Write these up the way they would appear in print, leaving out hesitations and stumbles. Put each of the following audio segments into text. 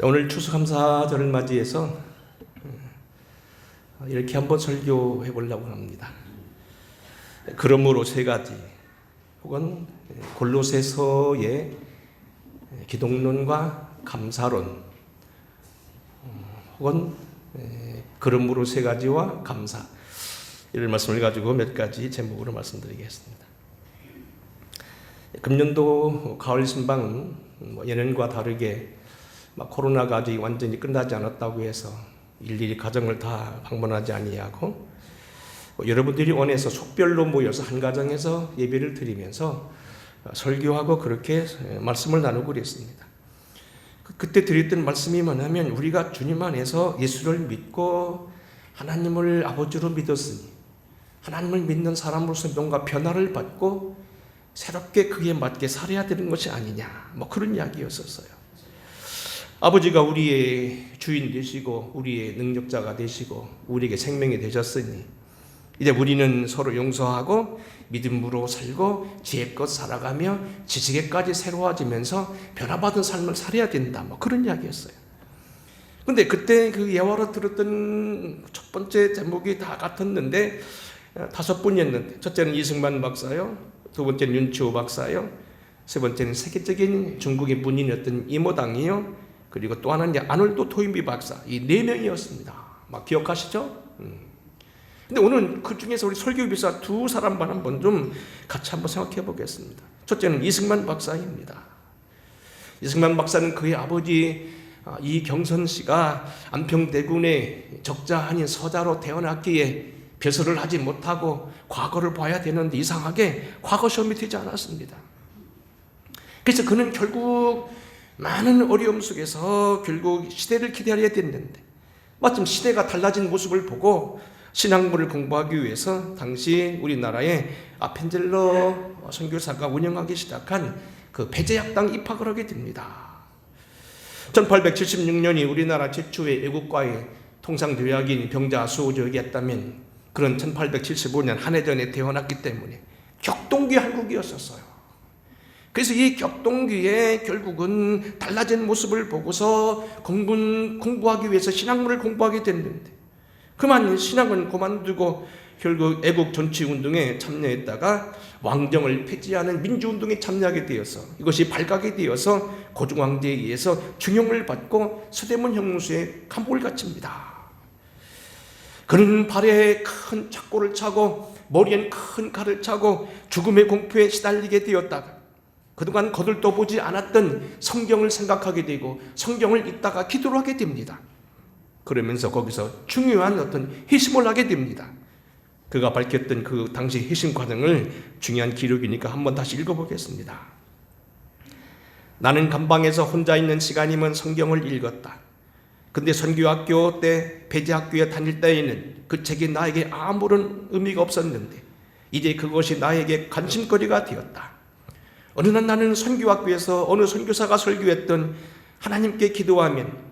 오늘 추수감사절을 맞이해서 이렇게 한번 설교해 보려고 합니다. 그러므로 세 가지, 혹은 골로새서의 기독론과 감사론, 혹은 그러므로 세 가지와 감사, 이런 말씀을 가지고 몇 가지 제목으로 말씀드리겠습니다. 금년도 가을 신방은 예년과 다르게 코로나가 아직 완전히 끝나지 않았다고 해서 일일이 가정을 다 방문하지 아니하고, 여러분들이 원해서 속별로 모여서 한 가정에서 예배를 드리면서 설교하고 그렇게 말씀을 나누고 그랬습니다. 그때 드렸던 말씀이 뭐냐면, 우리가 주님 안에서 예수를 믿고 하나님을 아버지로 믿었으니 하나님을 믿는 사람으로서 뭔가 변화를 받고 새롭게 그에 맞게 살아야 되는 것이 아니냐, 그런 이야기였었어요. 아버지가 우리의 주인 되시고 우리의 능력자가 되시고 우리에게 생명이 되셨으니 이제 우리는 서로 용서하고 믿음으로 살고 지혜껏 살아가며 지식에까지 새로워지면서 변화받은 삶을 살아야 된다, 그런 이야기였어요. 근데 그때 그 예화로 들었던 첫 번째 제목이 다 같았는데 5분이었는데, 첫째는 이승만 박사요, 두 번째는 윤치호 박사요, 세 번째는 세계적인 중국의 문인이었던 이모당이요, 그리고 또 하나는 아놀드 토인비 박사, 이 4명이었습니다. 기억하시죠? 근데 오늘 그 중에서 우리 설교비사 두 사람만 한번 좀 같이 한번 생각해 보겠습니다. 첫째는 이승만 박사입니다. 이승만 박사는 그의 아버지 이경선 씨가 안평대군의 적자 아닌 서자로 태어났기에 배설을 하지 못하고 과거를 봐야 되는데 이상하게 과거 시험이 되지 않았습니다. 그래서 그는 결국 많은 어려움 속에서 결국 시대를 기다려야 됐는데, 마침 시대가 달라진 모습을 보고 신학문을 공부하기 위해서 당시 우리나라의 아펜젤러 선교사가 운영하기 시작한 그 배제학당 입학을 하게 됩니다. 1876년이 우리나라 최초의 애국가의 통상교약인 병자 수호적이었다면, 그런 1875년 한해전에 태어났기 때문에 격동기 한국이었었어요. 그래서 이 격동기에 결국은 달라진 모습을 보고서 공부하기 위해서 신학문을 공부하게 됐는데, 그만 신학은 그만두고 결국 애국 전치운동에 참여했다가 왕정을 폐지하는 민주운동에 참여하게 되어서 이것이 발각이 되어서 고종황제에 의해서 중용을 받고 서대문 형무소에 감옥을 갇힙니다. 그는 발에 큰 착고를 차고 머리엔 큰 칼을 차고 죽음의 공포에 시달리게 되었다가 그동안 거들떠 보지 않았던 성경을 생각하게 되고 성경을 읽다가 기도를 하게 됩니다. 그러면서 거기서 중요한 어떤 회심을 하게 됩니다. 그가 밝혔던 그 당시 회심 과정을 중요한 기록이니까 한번 다시 읽어보겠습니다. 나는 감방에서 혼자 있는 시간이면 성경을 읽었다. 근데 선교학교 때 배제학교에 다닐 때에는 그 책이 나에게 아무런 의미가 없었는데 이제 그것이 나에게 관심거리가 되었다. 어느 날 나는 선교학교에서 어느 선교사가 설교했던 하나님께 기도하면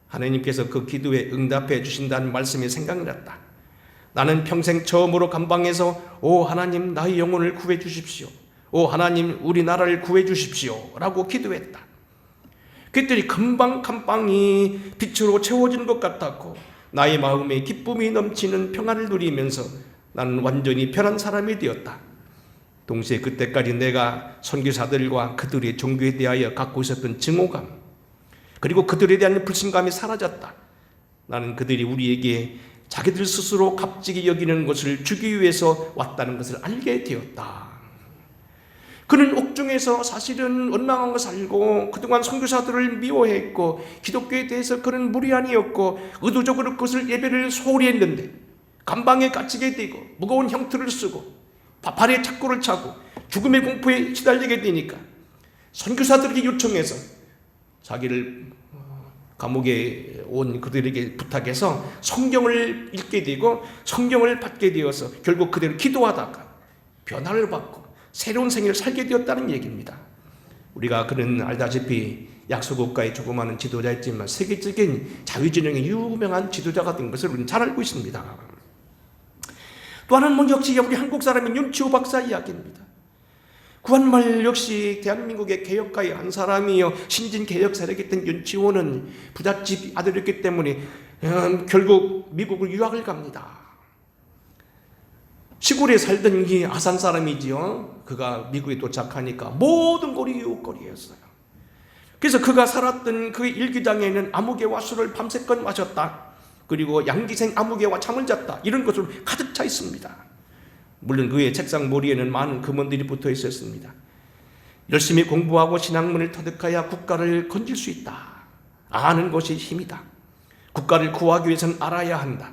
하나님께서 그 기도에 응답해 주신다는 말씀이 생각났다. 나는 평생 처음으로 감방에서 오 하나님 나의 영혼을 구해 주십시오, 오 하나님 우리나라를 구해 주십시오 라고 기도했다. 그랬더니 금방 감방이 빛으로 채워진 것 같았고 나의 마음에 기쁨이 넘치는 평안을 누리면서 나는 완전히 변한 사람이 되었다. 동시에 그때까지 내가 선교사들과 그들의 종교에 대하여 갖고 있었던 증오감, 그리고 그들에 대한 불신감이 사라졌다. 나는 그들이 우리에게 자기들 스스로 값지게 여기는 것을 주기 위해서 왔다는 것을 알게 되었다. 그는 옥중에서 사실은 원망한 것을 알고 그동안 선교사들을 미워했고 기독교에 대해서 그는 무리한이었고 의도적으로 그것을 예배를 소홀히 했는데 감방에 갇히게 되고 무거운 형틀을 쓰고 발에 착고를 차고 죽음의 공포에 시달리게 되니까 선교사들에게 요청해서 자기를 감옥에 온 그들에게 부탁해서 성경을 읽게 되고 성경을 받게 되어서 결국 그대로 기도하다가 변화를 받고 새로운 생애를 살게 되었다는 얘기입니다. 우리가 그는 알다시피 약소국가의 조그마한 지도자였지만 세계적인 자유진영의 유명한 지도자가 된 것을 우리는 잘 알고 있습니다. 또 하나는 역시 우리 한국 사람인 윤치호 박사 이야기입니다. 구한말 역시 대한민국의 개혁가의 한 사람이요 신진개혁 세력이었던 윤치호는 부잣집 아들이었기 때문에 결국 미국을 유학을 갑니다. 시골에 살던 이 아산 사람이지요. 그가 미국에 도착하니까 모든 곳이 유혹거리였어요. 그래서 그가 살았던 그 일기장에는 아무개와 술을 밤새껏 마셨다, 그리고 양기생 아무개와 잠을 잤다, 이런 것으로 가득 차 있습니다. 물론 그의 책상 모리에는 많은 금원들이 붙어 있었습니다. 열심히 공부하고 신학문을 터득해야 국가를 건질 수 있다. 아는 것이 힘이다. 국가를 구하기 위해서는 알아야 한다.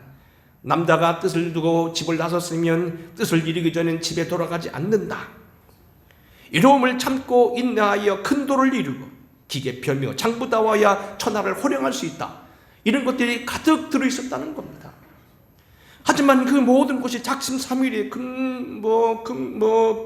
남자가 뜻을 두고 집을 나섰으면 뜻을 이루기 전엔 집에 돌아가지 않는다. 이로움을 참고 인내하여 큰 도를 이루고 기계 펴며 장부다와야 천하를 호령할 수 있다. 이런 것들이 가득 들어있었다는 겁니다. 하지만 그 모든 것이 작심삼일에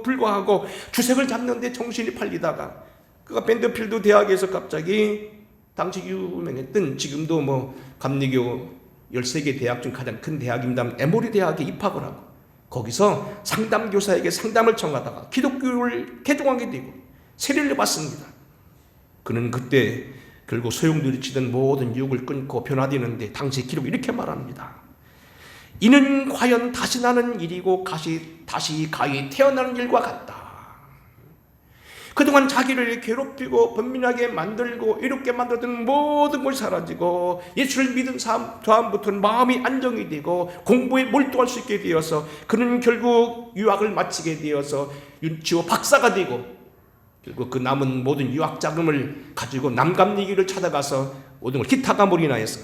불과하고 주색을 잡는데 정신이 팔리다가 그가 밴더필드 대학에서 갑자기 당시 유명했던, 지금도 감리교 13개 대학 중 가장 큰 대학입니다, 에모리 대학에 입학을 하고 거기서 상담교사에게 상담을 청하다가 기독교를 개종하게 되고 세례를 받습니다. 그는 그때 결국 소용돌이 치던 모든 유혹을 끊고 변화되는데 당시 기록이 이렇게 말합니다. 이는 과연 다시 나는 일이고 다시 가히 태어나는 일과 같다. 그동안 자기를 괴롭히고 번민하게 만들고 이롭게 만들던 모든 것이 사라지고 예수를 믿은 다음부터는 마음이 안정이 되고 공부에 몰두할 수 있게 되어서 그는 결국 유학을 마치게 되어서 윤치호 박사가 되고 결국 그 남은 모든 유학 자금을 가지고 남감리교를 찾아가서 모든 걸 기타가 몰인하여서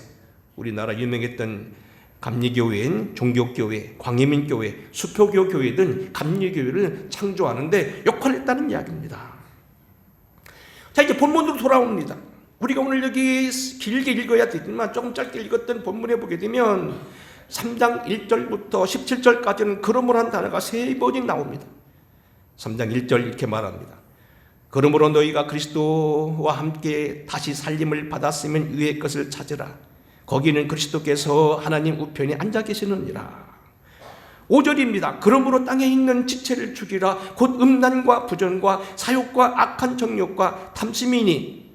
우리나라 유명했던 감리교회인 종교교회, 광해민교회, 수표교 교회 등 감리교회를 창조하는데 역할을 했다는 이야기입니다. 자, 이제 본문으로 돌아옵니다. 우리가 오늘 여기 길게 읽어야 되지만 조금 짧게 읽었던 본문에 보게 되면 3장 1절부터 17절까지는 그러므로 한 단어가 3번이 나옵니다. 3장 1절 이렇게 말합니다. 그러므로 너희가 그리스도와 함께 다시 살림을 받았으면 위의 것을 찾으라. 거기는 그리스도께서 하나님 우편에 앉아 계시느니라. 5절입니다. 그러므로 땅에 있는 지체를 죽이라. 곧 음란과 부전과 사욕과 악한 정욕과 탐심이니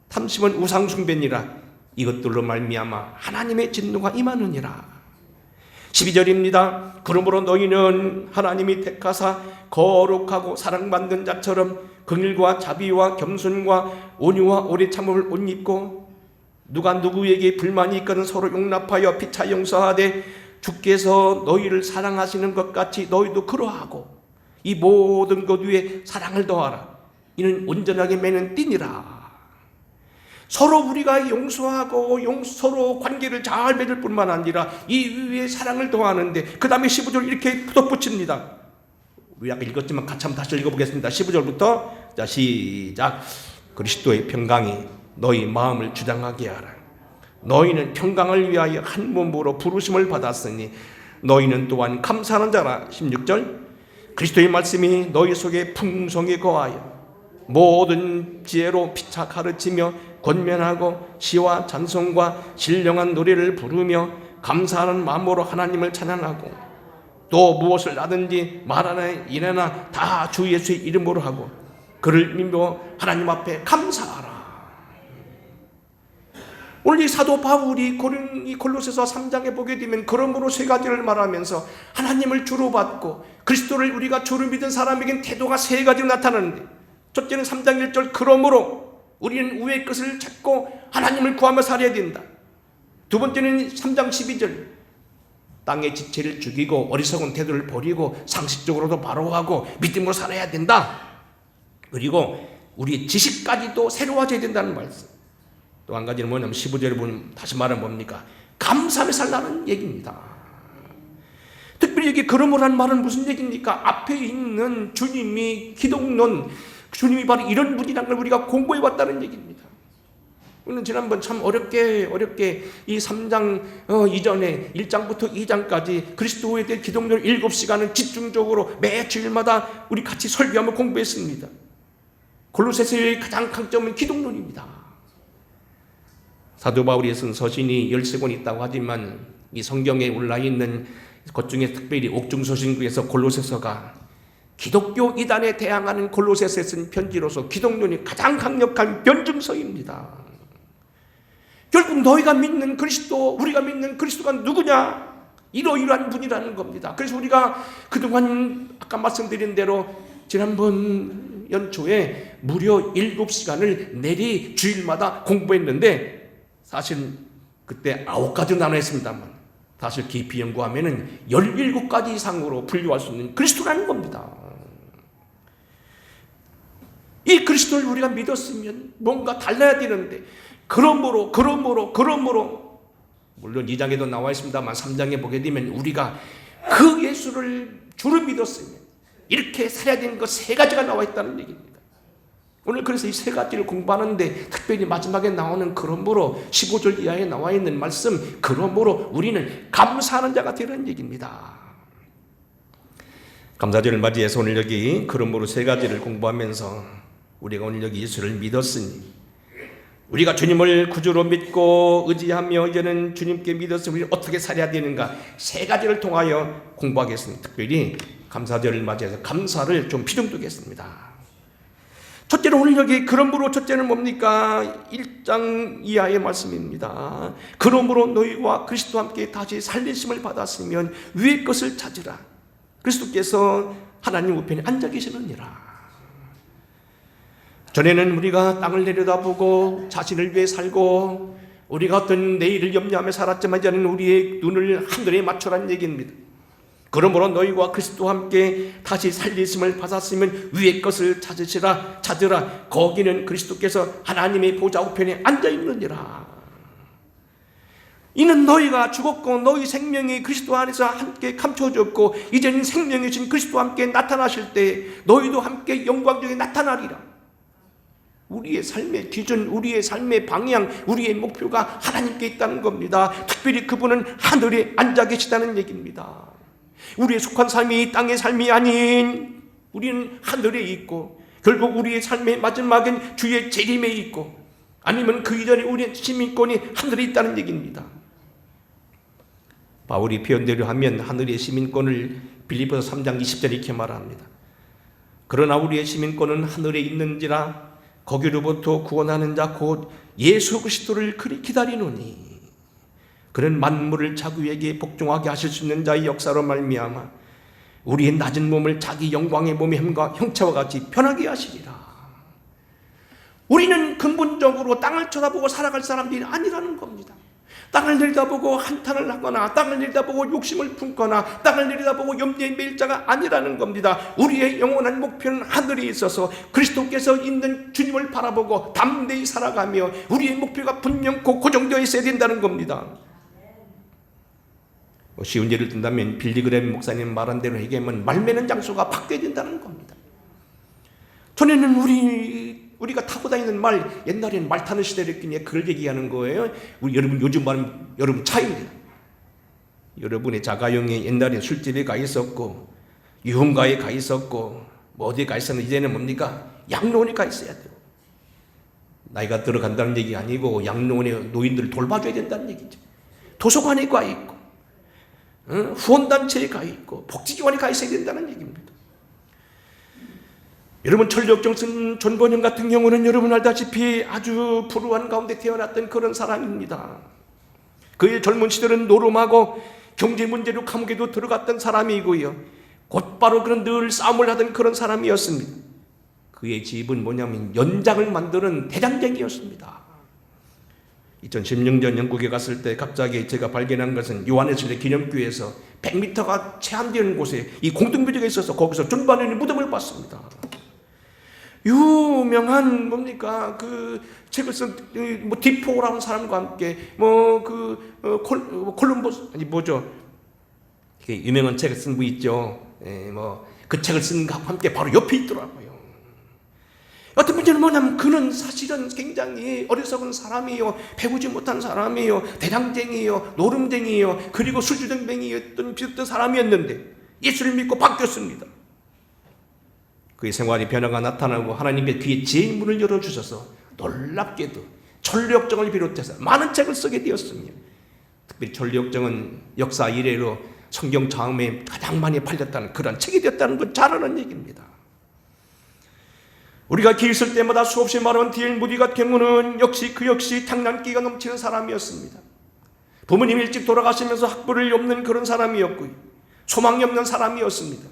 탐심은 우상숭배니라. 이것들로 말미암아 하나님의 진노가 임하느니라. 12절입니다. 그러므로 너희는 하나님이 택하사 거룩하고 사랑받는 자처럼 긍휼과 자비와 겸손과 온유와 오래 참음을 옷 입고 누가 누구에게 불만이 있거든 서로 용납하여 피차 용서하되 주께서 너희를 사랑하시는 것 같이 너희도 그러하고 이 모든 것 위에 사랑을 더하라. 이는 온전하게 매는 띠니라. 서로 우리가 용서하고 서로 관계를 잘 맺을 뿐만 아니라 이 위에 사랑을 더하는데 그 다음에 15절 이렇게 덧붙입니다. 우리 아까 읽었지만 같이 한번 다시 읽어보겠습니다. 15절부터 자 시작. 그리스도의 평강이 너희 마음을 주장하게 하라. 너희는 평강을 위하여 한 몸으로 부르심을 받았으니 너희는 또한 감사하는 자라. 16절 그리스도의 말씀이 너희 속에 풍성히 거하여 모든 지혜로 피차 가르치며 권면하고 시와 찬송과 신령한 노래를 부르며 감사하는 마음으로 하나님을 찬양하고 또 무엇을 하든지 말하나 일하나 다 주 예수의 이름으로 하고 그를 믿어 하나님 앞에 감사하라. 오늘 이 사도 바울이 골로새서 3장에 보게 되면 그러므로 3가지를 말하면서 하나님을 주로 받고 그리스도를 우리가 주로 믿은 사람에겐 태도가 3가지로 나타나는데 첫째는 3장 1절 그러므로 우리는 우의 것을 찾고 하나님을 구하며 살아야 된다. 두 번째는 3장 12절 땅의 지체를 죽이고 어리석은 태도를 버리고 상식적으로도 바로하고 믿음으로 살아야 된다. 그리고 우리의 지식까지도 새로워져야 된다는 말씀. 또 한 가지는 뭐냐면 15절에 보면 다시 말하면 뭡니까? 감사하며 살라는 얘기입니다. 특별히 여기 그러므로라는 말은 무슨 얘기입니까? 앞에 있는 주님이 기독론, 주님이 바로 이런 분이라는 걸 우리가 공부해 왔다는 얘기입니다. 우리는 지난번 참 어렵게 이 3장 이전에 1장부터 2장까지 그리스도에 대해 기독론 7시간을 집중적으로 매 주일마다 우리 같이 설교하며 공부했습니다. 골로새서의 가장 강점은 기독론입니다. 사도 바울이 쓴 서신이 13권 있다고 하지만 이 성경에 올라있는 것 중에 특별히 옥중서신구에서 골로새서가 기독교 이단에 대항하는 골로새서에 쓴 편지로서 기독론이 가장 강력한 변증서입니다. 결국 너희가 믿는 그리스도, 우리가 믿는 그리스도가 누구냐? 이러이러한 분이라는 겁니다. 그래서 우리가 그동안 아까 말씀드린 대로 지난번 연초에 무려 7시간을 내리 주일마다 공부했는데 사실 그때 9가지 나눠했습니다만 사실 깊이 연구하면 17가지 이상으로 분류할 수 있는 그리스도라는 겁니다. 이 그리스도를 우리가 믿었으면 뭔가 달라야 되는데 그러므로 물론 2장에도 나와 있습니다만 3장에 보게 되면 우리가 그 예수를 주를 믿었으면 이렇게 살아야 되는 것 3가지가 나와 있다는 얘기입니다. 오늘 그래서 이 3가지를 공부하는데 특별히 마지막에 나오는 그러므로 15절 이하에 나와 있는 말씀 그러므로 우리는 감사하는 자가 되는 얘기입니다. 감사절을 맞이해서 오늘 여기 그러므로 3가지를 공부하면서 우리가 오늘 여기 예수를 믿었으니 우리가 주님을 구주로 믿고 의지하며 이제는 주님께 믿어서 우리 어떻게 살아야 되는가 3가지를 통하여 공부하겠습니다. 특별히 감사절을 맞이해서 감사를 좀 비중두겠습니다. 첫째로 오늘 여기 그러므로 첫째는 뭡니까? 1장 이하의 말씀입니다. 그러므로 너희와 그리스도와 함께 다시 살리심을 받았으면 위의 것을 찾으라. 그리스도께서 하나님 우편에 앉아 계시느니라. 전에는 우리가 땅을 내려다보고 자신을 위해 살고 우리가 어떤 내일을 염려하며 살았지만 이제는 우리의 눈을 하늘에 맞추라는 얘기입니다. 그러므로 너희와 그리스도와 함께 다시 살리심을 받았으면 위의 것을 찾으라. 거기는 그리스도께서 하나님의 보좌 우편에 앉아있느니라. 이는 너희가 죽었고 너희 생명이 그리스도 안에서 함께 감춰졌고 이제는 생명이신 그리스도와 함께 나타나실 때 너희도 함께 영광 중에 나타나리라. 우리의 삶의 기준, 우리의 삶의 방향, 우리의 목표가 하나님께 있다는 겁니다. 특별히 그분은 하늘에 앉아 계시다는 얘기입니다. 우리의 속한 삶이 이 땅의 삶이 아닌 우리는 하늘에 있고 결국 우리의 삶의 마지막엔 주의 재림에 있고 아니면 그 이전에 우리의 시민권이 하늘에 있다는 얘기입니다. 바울이 표현대로 하면 하늘의 시민권을 빌립보서 3장 20절에 이렇게 말합니다. 그러나 우리의 시민권은 하늘에 있는지라 거기로부터 구원하는 자 곧 예수 그리스도를 그리 기다리노니 그는 만물을 자기에게 복종하게 하실 수 있는 자의 역사로 말미암아 우리의 낮은 몸을 자기 영광의 몸의 형체와 같이 편하게 하시리라. 우리는 근본적으로 땅을 쳐다보고 살아갈 사람들이 아니라는 겁니다. 땅을 내려다보고 한탄을 하거나 땅을 내려다보고 욕심을 품거나 땅을 내려다보고 염려에 매일 자가 아니라는 겁니다. 우리의 영원한 목표는 하늘에 있어서 그리스도께서 있는 주님을 바라보고 담대히 살아가며 우리의 목표가 분명고 고정되어 있어야 된다는 겁니다. 쉬운 예를 든다면 빌리그램 목사님 말한 대로 얘기하면 말매는 장소가 바뀌어야 된다는 겁니다. 전에는 우리가 타고 다니는 말, 옛날에는 말 타는 시대였기에 그걸 얘기하는 거예요. 여러분 요즘 말은 여러분 차입니다. 여러분의 자가용에 옛날에 술집에 가 있었고 유흥가에 가 있었고 뭐 어디에 가 있었는데 이제는 뭡니까? 양로원에 가 있어야 돼요. 나이가 들어간다는 얘기 아니고 양로원에 노인들을 돌봐줘야 된다는 얘기죠. 도서관에 가 있고 후원단체에 가 있고 복지기관에 가 있어야 된다는 얘기입니다. 여러분 천리역정 쓴 존 번영 같은 경우는 여러분 알다시피 아주 불우한 가운데 태어났던 그런 사람입니다. 그의 젊은 시절은 노름하고 경제 문제로 감옥에도 들어갔던 사람이고요. 곧바로 그런 늘 싸움을 하던 그런 사람이었습니다. 그의 집은 뭐냐면 연장을 만드는 대장쟁이였습니다. 2016년 영국에 갔을 때 갑자기 제가 발견한 것은 요한회슬의 기념교회에서 100m가 채 안 되는 곳에 이 공동묘지가 있어서 거기서 존 번영의 무덤을 봤습니다. 유명한 뭡니까 그 책을 쓴 뭐 디포라는 사람과 함께 콜럼버스 아니 뭐죠 유명한 책을 쓴 분 있죠. 그 책을 쓴 것과 함께 바로 옆에 있더라고요. 어떤 문제는 뭐냐면 그는 사실은 굉장히 어리석은 사람이에요. 배우지 못한 사람이에요. 대장쟁이에요. 노름쟁이에요. 그리고 술주정뱅이였던 비슷한 사람이었는데 예수를 믿고 바뀌었습니다. 그의 생활이 변화가 나타나고 하나님의 그의 지혜의 문을 열어주셔서 놀랍게도 천리역정을 비롯해서 많은 책을 쓰게 되었습니다. 특별히 천리역정은 역사 이래로 성경 다음에 가장 많이 팔렸다는 그런 책이 됐다는 건 잘 아는 얘기입니다. 우리가 길 쓸 때마다 수없이 말하는 D.L. 무디 같은 경우는 역시 장난기가 넘치는 사람이었습니다. 부모님 일찍 돌아가시면서 학벌을 없는 그런 사람이었고요. 소망이 없는 사람이었습니다.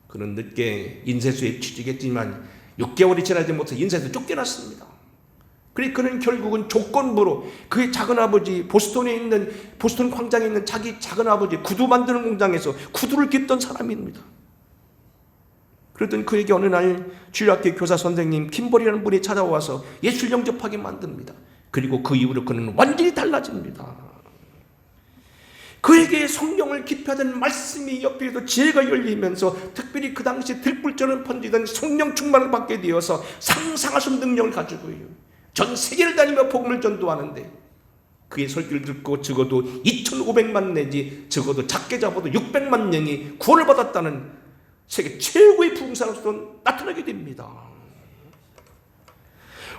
그는 늦게 인쇄소에 취직했지만 6개월이 지나지 못해 인쇄소에 쫓겨났습니다. 그리고 그는 결국은 조건부로 그의 작은아버지 보스턴 광장에 있는 자기 작은아버지 구두 만드는 공장에서 구두를 깁던 사람입니다. 그러던 그에게 어느 날 주일학교 교사 선생님 킴벌이라는 분이 찾아와서 예술 영접하게 만듭니다. 그리고 그 이후로 그는 완전히 달라집니다. 그에게 성령을 기표하던 말씀이 옆에서 지혜가 열리면서 특별히 그 당시 들불처럼 번지던 성령 충만을 받게 되어서 상상할 수 없는 능력을 가지고요. 전 세계를 다니며 복음을 전도하는데 그의 설교를 듣고 적어도 2,500만 내지 적어도 작게 잡아도 600만 명이 구원을 받았다는 세계 최고의 부흥사로서 나타나게 됩니다.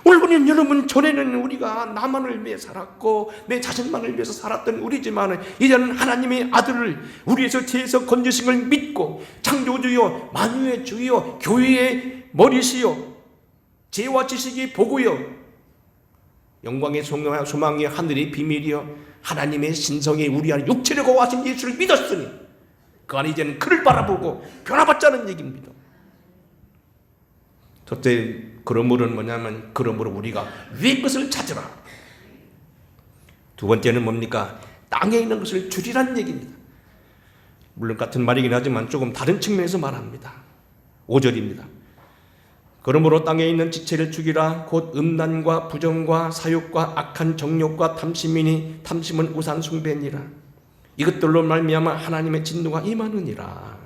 오늘 보면 여러분, 전에는 우리가 나만을 위해 살았고 내 자신만을 위해서 살았던 우리지만 이제는 하나님의 아들을 우리에서 죄에서 건지신 걸 믿고 창조주여 만유의 주여 교회의 머리시여 죄와 지식이 보고요 영광의 소망의 하늘의 비밀이여 하나님의 신성에 우리 안에 육체를 거하신 예수를 믿었으니 그 안에 이제는 그를 바라보고 변화받자는 얘기입니다. 첫째, 그러므로는 뭐냐면 그러므로 우리가 위의 것을 찾으라. 두 번째는 뭡니까? 땅에 있는 것을 줄이라는 얘기입니다. 물론 같은 말이긴 하지만 조금 다른 측면에서 말합니다. 5절입니다. 그러므로 땅에 있는 지체를 죽이라. 곧 음란과 부정과 사욕과 악한 정욕과 탐심이니 탐심은 우상 숭배니라. 이것들로 말미암아 하나님의 진노가 임하느니라.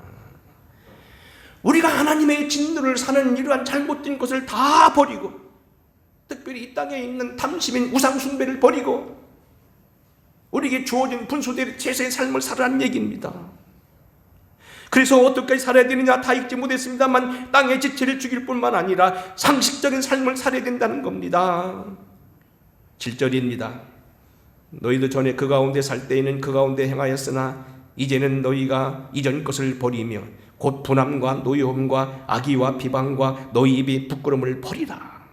우리가 하나님의 진노를 사는 이러한 잘못된 것을 다 버리고 특별히 이 땅에 있는 탐심인 우상 숭배를 버리고 우리에게 주어진 분수대로 제사의 삶을 살아라는 얘기입니다. 그래서 어떻게 살아야 되느냐 다 읽지 못했습니다만 땅의 지체를 죽일 뿐만 아니라 상식적인 삶을 살아야 된다는 겁니다. 7절입니다. 너희도 전에 그 가운데 살 때에는 그 가운데 행하였으나 이제는 너희가 이전 것을 버리며 곧 분함과 노여움과 악의와 비방과 너희 입이 부끄러움을 버리라.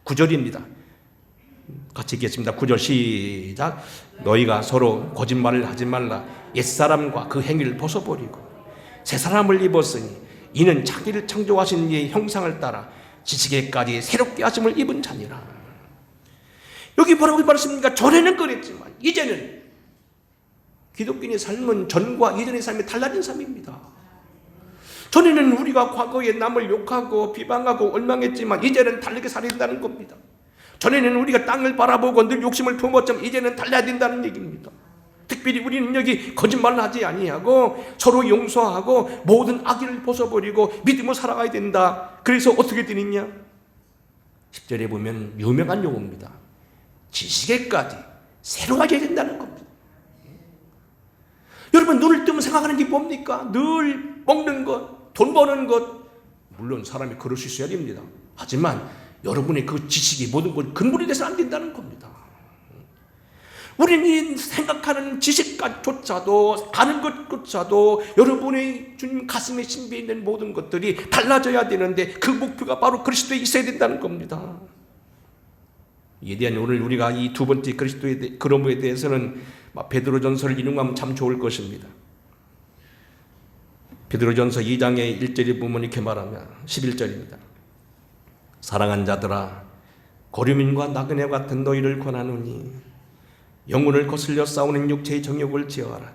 9절입니다. 같이 읽겠습니다. 9절 시작. 너희가 서로 거짓말을 하지 말라. 옛사람과 그 행위를 벗어버리고 새 사람을 입었으니 이는 자기를 창조하신 이의 형상을 따라 지식에까지 새롭게 하심을 입은 자니라. 여기 뭐라고 말했습니까? 전에는 그랬지만 이제는 기독교인의 삶은 전과 이전의 삶이 달라진 삶입니다. 전에는 우리가 과거에 남을 욕하고 비방하고 원망했지만 이제는 다르게 살아야 된다는 겁니다. 전에는 우리가 땅을 바라보고 늘 욕심을 품었지만 이제는 달라야 된다는 얘기입니다. 특별히 우리는 여기 거짓말을 하지 아니하고 서로 용서하고 모든 악의를 벗어버리고 믿음으로 살아가야 된다. 그래서 어떻게 되느냐? 10절에 보면 유명한 용어입니다. 지식에까지 새로워져야 된다는 겁니다. 여러분, 눈을 뜨면 생각하는 게 뭡니까? 늘 먹는 것, 돈 버는 것. 물론 사람이 그럴 수 있어야 됩니다. 하지만 여러분의 그 지식이 모든 것 근본이 돼서는 안 된다는 겁니다. 우리는 생각하는 지식조차도 아는 것조차도 여러분의 주님 가슴에 심비해 있는 모든 것들이 달라져야 되는데 그 목표가 바로 그리스도에 있어야 된다는 겁니다. 이에 대한 오늘 우리가 이 두 번째 그리스도의 그러므에 대해서는 베드로전서를 인용하면 참 좋을 것입니다. 베드로전서 2장의 1절에 보면 이렇게 말하면 11절입니다. 사랑한 자들아 고류민과 나그네 같은 너희를 권하노니 영혼을 거슬려 싸우는 육체의 정욕을 제어하라.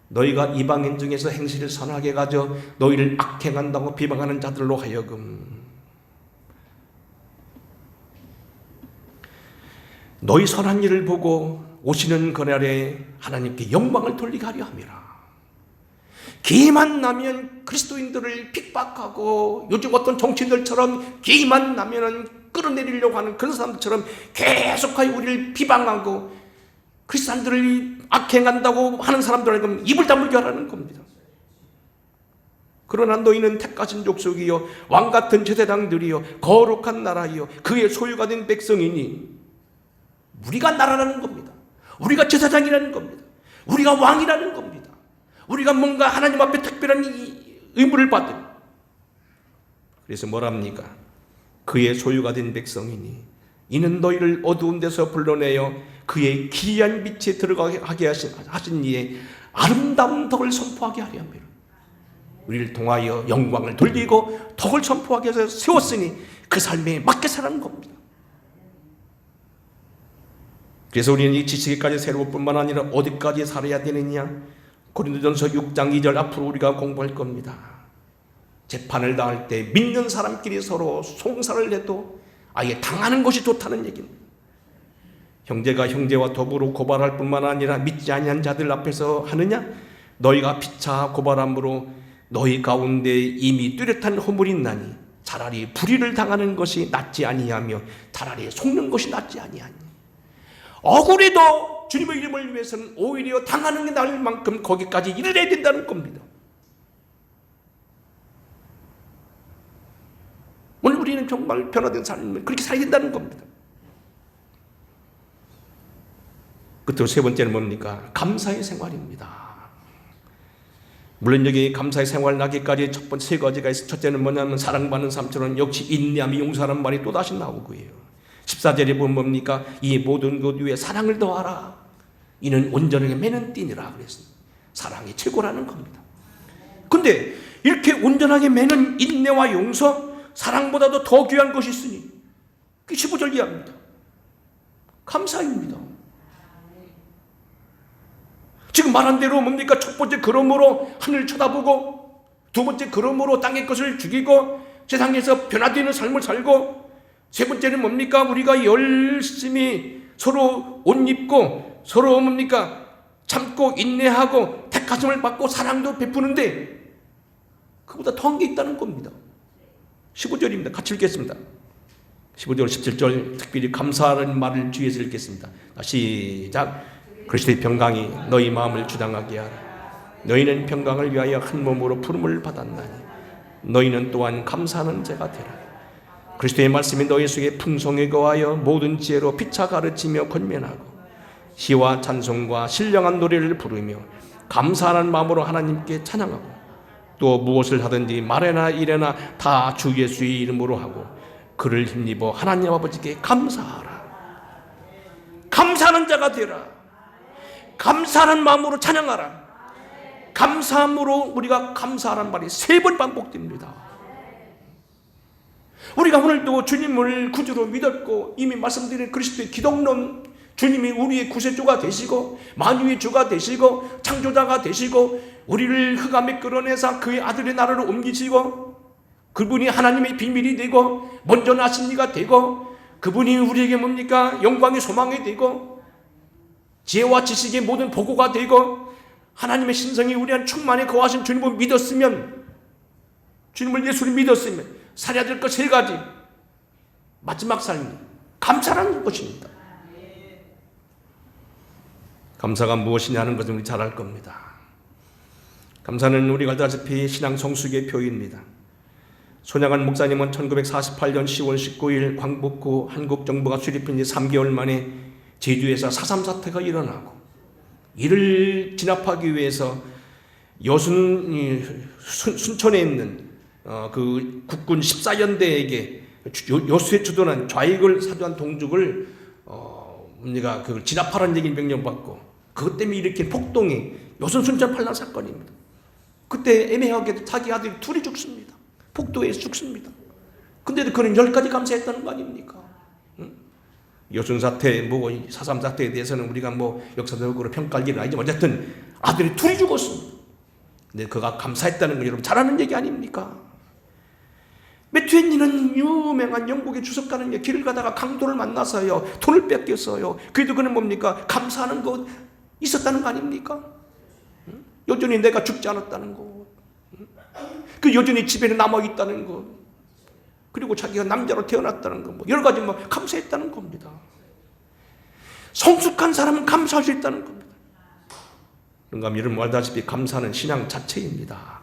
너희가 이방인 중에서 행실을 선하게 가져 너희를 악행한다고 비방하는 자들로 하여금 너희 선한 일을 보고 오시는 그날에 하나님께 영광을 돌리게 하려 함이라. 기만 나면 그리스도인들을 핍박하고 요즘 어떤 정치인들처럼 기만 나면 끌어내리려고 하는 그런 사람들처럼 계속하여 우리를 비방하고 크리스찬들을 악행한다고 하는 사람들에게 입을 다물게 하라는 겁니다. 그러나 너희는 택하신 족속이요 왕같은 제사장들이요 거룩한 나라이요 그의 소유가 된 백성이니 우리가 나라라는 겁니다. 우리가 제사장이라는 겁니다. 우리가 왕이라는 겁니다. 우리가 뭔가 하나님 앞에 특별한 의무를 받은. 그래서 뭐랍니까? 그의 소유가 된 백성이니 이는 너희를 어두운 데서 불러내어 그의 기이한 빛에 들어가게 하신 이의 아름다운 덕을 선포하게 하려 함이라. 우리를 통하여 영광을 돌리고 덕을 선포하게 해서 세웠으니 그 삶에 맞게 살아가는 겁니다. 그래서 우리는 이 지식에까지 새로울 뿐만 아니라 어디까지 살아야 되느냐? 고린도전서 6장 2절 앞으로 우리가 공부할 겁니다. 재판을 당할 때 믿는 사람끼리 서로 송사를 해도 아예 당하는 것이 좋다는 얘기입니다. 형제가 형제와 더불어 고발할 뿐만 아니라 믿지 아니한 자들 앞에서 하느냐? 너희가 피차 고발함으로 너희 가운데 이미 뚜렷한 허물이 있나니 차라리 불의를 당하는 것이 낫지 아니하며 차라리 속는 것이 낫지 아니하니. 억울해도 주님의 이름을 위해서는 오히려 당하는 게 나을 만큼 거기까지 일을 해야 된다는 겁니다. 오늘 우리는 정말 변화된 삶을 그렇게 살아야 된다는 겁니다. 끝으로 세 번째는 뭡니까? 감사의 생활입니다. 물론 여기 감사의 생활 나기까지 첫 번째 세 가지가 있어요. 첫째는 뭐냐면 사랑받는 삶처럼 역시 인내함이 용서라는 말이 또다시 나오고요. 14절에 보면 뭡니까? 이 모든 것 위에 사랑을 더하라. 이는 온전하게 매는 띠니라 그랬습니다. 사랑이 최고라는 겁니다. 근데 이렇게 온전하게 매는 인내와 용서, 사랑보다도 더 귀한 것이 있으니 그게 15절 이하입니다. 감사입니다. 지금 말한 대로 뭡니까? 첫 번째 그러므로 하늘을 쳐다보고, 두 번째 그러므로 땅의 것을 죽이고 세상에서 변화되는 삶을 살고, 세 번째는 뭡니까? 우리가 열심히 서로 옷 입고 서로 뭡니까? 참고 인내하고 택하심을 받고 사랑도 베푸는데 그보다 더한 게 있다는 겁니다. 15절입니다. 같이 읽겠습니다. 15절, 17절 특별히 감사하는 말을 주의해서 읽겠습니다. 시작. 그리스도의 평강이 너희 마음을 주장하게 하라. 너희는 평강을 위하여 한 몸으로 부름을 받았나니 너희는 또한 감사하는 자가 되라. 그리스도의 말씀이 너희 속에 풍성히 거하여 모든 지혜로 피차 가르치며 권면하고 시와 찬송과 신령한 노래를 부르며 감사하는 마음으로 하나님께 찬양하고 또 무엇을 하든지 말에나 일에나 다 주 예수의 이름으로 하고 그를 힘입어 하나님 아버지께 감사하라. 감사하는 자가 되라. 감사하는 마음으로 찬양하라. 감사함으로 우리가 감사하라는 말이 3번 반복됩니다. 우리가 오늘도 주님을 구주로 믿었고 이미 말씀드린 그리스도의 기독론, 주님이 우리의 구세주가 되시고 만유의 주가 되시고 창조자가 되시고 우리를 흑암에 끌어내사 그의 아들의 나라로 옮기시고 그분이 하나님의 비밀이 되고 먼저 나신 이가 되고 그분이 우리에게 뭡니까? 영광의 소망이 되고 지혜와 지식의 모든 보고가 되고 하나님의 신성이 우리 안 충만히 거하신 주님을 믿었으면, 주님을 예수를 믿었으면 살아야 될 것 3가지, 마지막 삶이 감사라는 것입니다. 감사가 무엇이냐는 것을 우리 잘 알 겁니다. 감사는 우리가 알다시피 신앙 성숙의 표입니다. 손양한 목사님은 1948년 10월 19일 광복 후 한국 정부가 수립한 지 3개월 만에 제주에서 4.3 사태가 일어나고 이를 진압하기 위해서 순천에 있는 그 국군 14연대에게 여수에 주둔한 좌익을 사주한 동족을 우리가 그걸 진압하라는 얘기를 명령받고 그것 때문에 일으킨 폭동이 여수 순천 반란 사건입니다. 그때 애매하게 자기 아들이 둘이 죽습니다. 폭도에서 죽습니다. 근데도 그는 10가지 감사했다는 거 아닙니까? 여순 사태, 4.3 사태에 대해서는 우리가 역사적으로 평가할 일은 아니지만 어쨌든 아들이 둘이 죽었습니다. 근데 그가 감사했다는 건 여러분 잘 아는 얘기 아닙니까? 매튜엔니는 유명한 영국의 주석가는 길을 가다가 강도를 만나서요 돈을 뺏겼어요. 그래도 그는 뭡니까? 감사하는 것 있었다는 거 아닙니까? 여전히 내가 죽지 않았다는 것, 그 여전히 집에 남아있다는 것, 그리고 자기가 남자로 태어났다는 것, 여러 가지 감사했다는 겁니다. 성숙한 사람은 감사할 수 있다는 겁니다. 그런가 여러분 알다시피 감사는 신앙 자체입니다.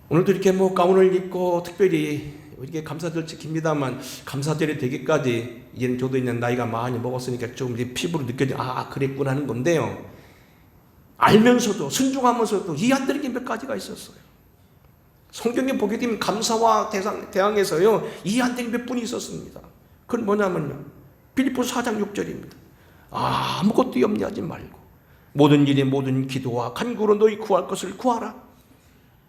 오늘도 이렇게 가운을 입고 특별히 이렇게 감사절 지킵니다만 감사절이 되기까지 이제는 저도 있는 나이가 많이 먹었으니까 좀 이제 피부로 느껴져 그랬구나 하는 건데요. 알면서도 순종하면서도 이해 안 되는 게 몇 가지가 있었어요. 성경에 보게 되면 감사와 대항해서요 이해 안 되는 몇 분이 있었습니다. 그건 뭐냐면요, 빌립보서 4장 6절입니다. 아무것도 염려하지 말고 모든 일에 모든 기도와 간구로 너희 구할 것을 구하라.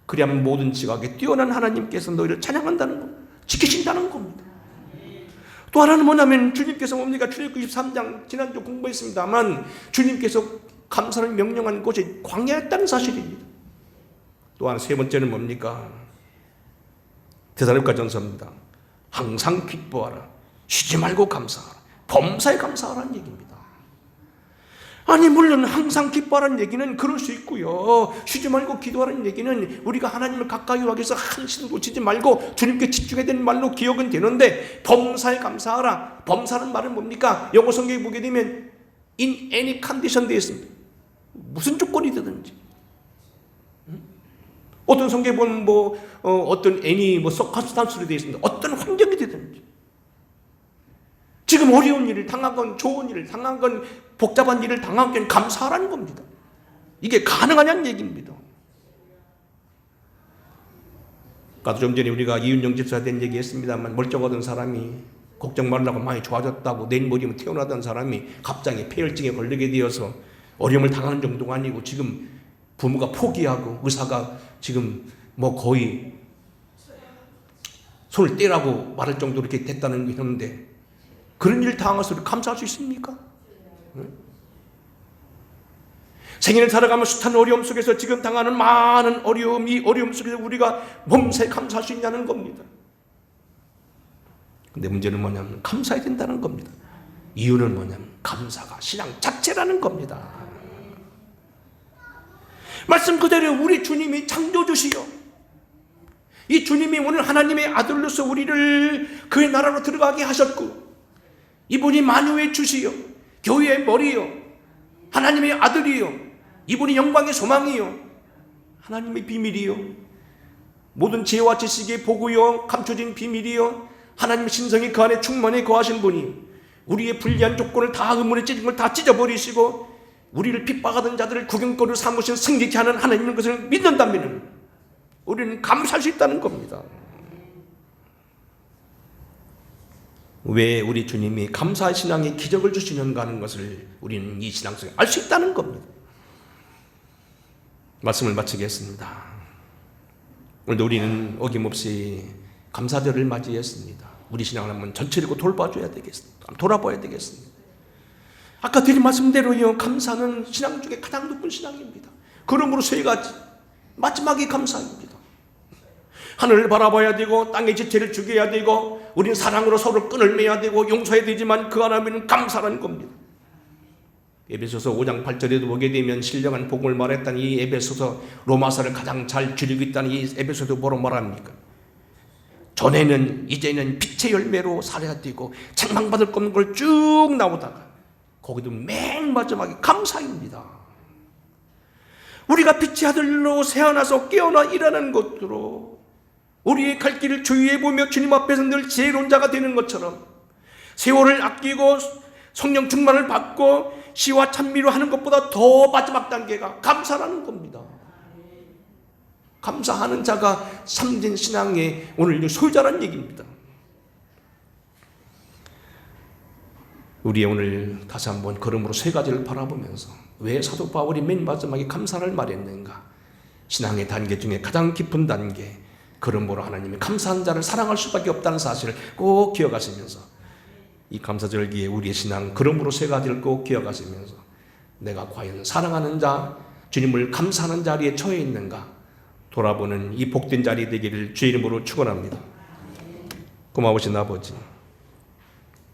그리하면 모든 지각에 뛰어난 하나님께서 너희를 찬양한다는 것, 지키신다는 겁니다. 또 하나는 뭐냐면 주님께서 뭡니까? 출애굽기 23장 지난주 공부했습니다만 주님께서 감사를 명령한 곳이 광야였다는 사실입니다. 또한 세 번째는 뭡니까? 데살로니가 전서입니다. 항상 기뻐하라, 쉬지 말고 감사하라, 범사에 감사하라는 얘기입니다. 아니 물론 항상 기뻐하라는 얘기는 그럴 수 있고요, 쉬지 말고 기도하라는 얘기는 우리가 하나님을 가까이 하기 위해서 한시도 놓치지 말고 주님께 집중해야 되는 말로 기억은 되는데, 범사에 감사하라, 범사는 말은 뭡니까? 영어 성경에 보게 되면 in any condition 되어 있습니다. 무슨 조건이 되든지. 어떤 성경에 보면 어떤 any circumstance로 되어 있습니다. 어떤 환경이 되든지. 지금 어려운 일을 당하건 좋은 일을 당하건 복잡한 일을 당하건 감사하라는 겁니다. 이게 가능하냐는 얘기입니다. 아까 좀 전에 우리가 이윤영 집사에 대한 얘기했습니다만, 멀쩡하던 사람이 걱정 말라고 많이 좋아졌다고 내일 모레면 태어나던 사람이 갑자기 폐혈증에 걸리게 되어서 어려움을 당하는 정도가 아니고 지금 부모가 포기하고 의사가 지금 거의 손을 떼라고 말할 정도로 이렇게 됐다는 게 있는데, 그런 일을 당해서 감사할 수 있습니까? 생애를 살아가며 숱한 어려움 속에서 지금 당하는 많은 어려움 속에서 우리가 몸새 감사할 수 있냐는 겁니다. 근데 문제는 뭐냐면 감사해야 된다는 겁니다. 이유는 뭐냐면 감사가 신앙 자체라는 겁니다. 말씀 그대로 우리 주님이 창조주시요, 이 주님이 오늘 하나님의 아들로서 우리를 그의 나라로 들어가게 하셨고, 이분이 만유의 주시요, 교회의 머리요, 하나님의 아들이요, 이분이 영광의 소망이요, 하나님의 비밀이요, 모든 지혜와 지식의 보고요, 감춰진 비밀이요, 하나님의 신성이 그 안에 충만히 거하신 분이 우리의 불리한 조건을 다, 의문에 찢은 걸 다 찢어버리시고 우리를 핍박하던 자들을 구경거리로 삼으신 승리케 하는 하나님의 것을 믿는다면 우리는 감사할 수 있다는 겁니다. 왜 우리 주님이 감사의 신앙의 기적을 주시는가 하는 것을 우리는 이 신앙 속에 알 수 있다는 겁니다. 말씀을 마치겠습니다. 오늘도 우리는 어김없이 감사절을 맞이했습니다. 우리 신앙을 한번 전체적으로 돌봐줘야 되겠습니다. 돌아봐야 되겠습니다. 아까 드린 말씀대로요, 감사는 신앙 중에 가장 높은 신앙입니다. 그러므로 세 가지, 마지막이 감사입니다. 하늘을 바라봐야 되고 땅의 지체를 죽여야 되고 우리는 사랑으로 서로 끈을 매야 되고 용서해야 되지만 그 하나님은 감사라는 겁니다. 에베소서 5장 8절에도 보게 되면 신령한 복음을 말했다는 이 에베소서, 로마서를 가장 잘 줄이고 있다는 이 에베소서도 뭐로 말합니까? 전에는 이제는 빛의 열매로 살아야 되고 책망받을 것 없는 걸 쭉 나오다가 거기도 맨 마지막에 감사입니다. 우리가 빛의 아들로 태어나서 깨어나 일하는 것으로 우리의 갈 길을 주의해 보며 주님 앞에서 늘 지혜로운 자가 되는 것처럼 세월을 아끼고 성령 충만을 받고 시와 찬미로 하는 것보다 더 마지막 단계가 감사라는 겁니다. 감사하는 자가 참된 신앙의 오늘 소유자라는 얘기입니다. 우리의 오늘 다시 한번 걸음으로 세 가지를 바라보면서 왜 사도 바울이 맨 마지막에 감사를 말했는가? 신앙의 단계 중에 가장 깊은 단계, 그러므로 하나님이 감사한 자를 사랑할 수밖에 없다는 사실을 꼭 기억하시면서 이 감사절기에 우리의 신앙 그러므로 세 가지를 꼭 기억하시면서 내가 과연 사랑하는 자, 주님을 감사하는 자리에 처해 있는가 돌아보는 이 복된 자리 되기를 주의 이름으로 축원합니다. 고마우신 아버지,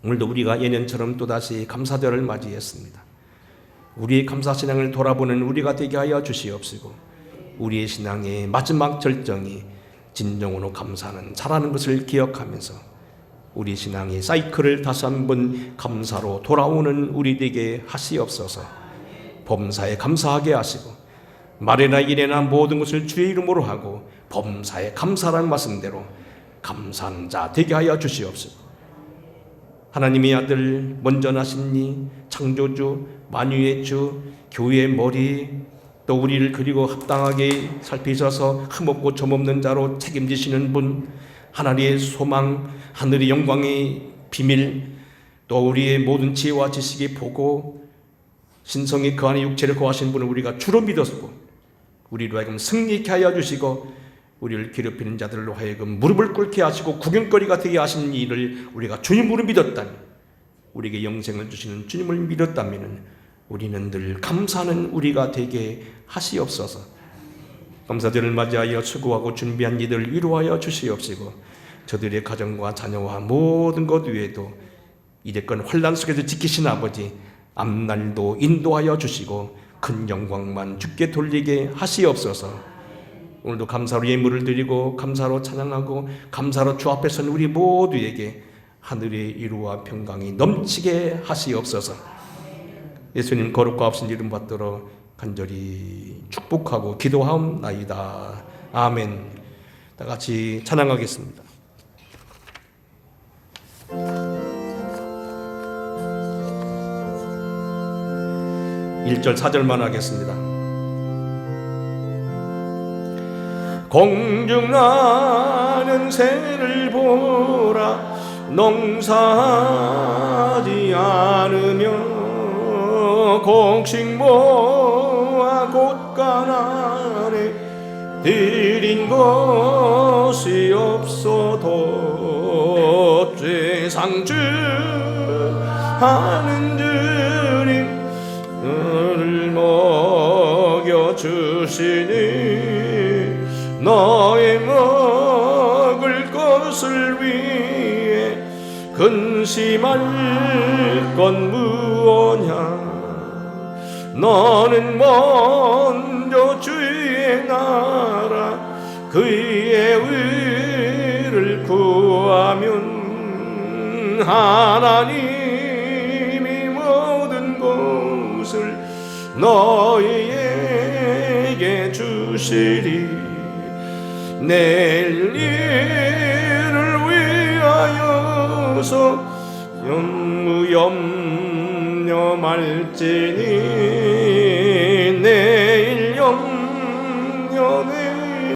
오늘도 우리가 예년처럼 또다시 감사절을 맞이했습니다. 우리의 감사신앙을 돌아보는 우리가 되게 하여 주시옵시고 우리의 신앙의 마지막 절정이 진정으로 감사하는 자라는 것을 기억하면서 우리 신앙의 사이클을 다시 한번 감사로 돌아오는 우리 되게 하시옵소서. 범사에 감사하게 하시고 말이나 일이나 모든 것을 주의 이름으로 하고 범사에 감사라는 말씀대로 감사하는 자 되게 하여 주시옵소서. 하나님의 아들 먼저 나신 이 창조주 만유의 주 교회의 머리 또 우리를 그리고 합당하게 살피셔서 흠없고 점없는 자로 책임지시는 분, 하나님의 소망, 하늘의 영광의 비밀, 또 우리의 모든 지혜와 지식이 보고 신성이 그 안에 육체를 거하신 분을 우리가 주로 믿었고, 우리로 하여금 승리케 하여 주시고, 우리를 괴롭히는 자들로 하여금 무릎을 꿇게 하시고 구경거리가 되게 하시는 일을 우리가 주님으로 믿었다면, 우리에게 영생을 주시는 주님을 믿었다면 우리는 늘 감사하는 우리가 되게 하시옵소서. 감사절을 맞이하여 수고하고 준비한 이들을 위로하여 주시옵시고, 저들의 가정과 자녀와 모든 것 외에도 이제껏 환난 속에서 지키신 아버지, 앞날도 인도하여 주시고 큰 영광만 주께 돌리게 하시옵소서. 오늘도 감사로 예물을 드리고 감사로 찬양하고 감사로 주 앞에 선 우리 모두에게 하늘의 위로와 평강이 넘치게 하시옵소서. 예수님 거룩과 없은 이름 받들어 간절히 축복하고 기도하옵나이다. 아멘. 다 같이 찬양하겠습니다. 1절 4절만 하겠습니다. 공중나는 새를 보라, 농사하지 않으며 곡식 모아 곳간 아래 들인 것이 없어도 죄상주 하는 주님 너를 먹여주시니 너의 먹을 것을 위해 근심할 건 무엇냐. 너는 먼저 주의 나라 그의 의를 구하면 하나님이 모든 것을 너희에게 주시리. 내일 일을 위하여서 염려 말지니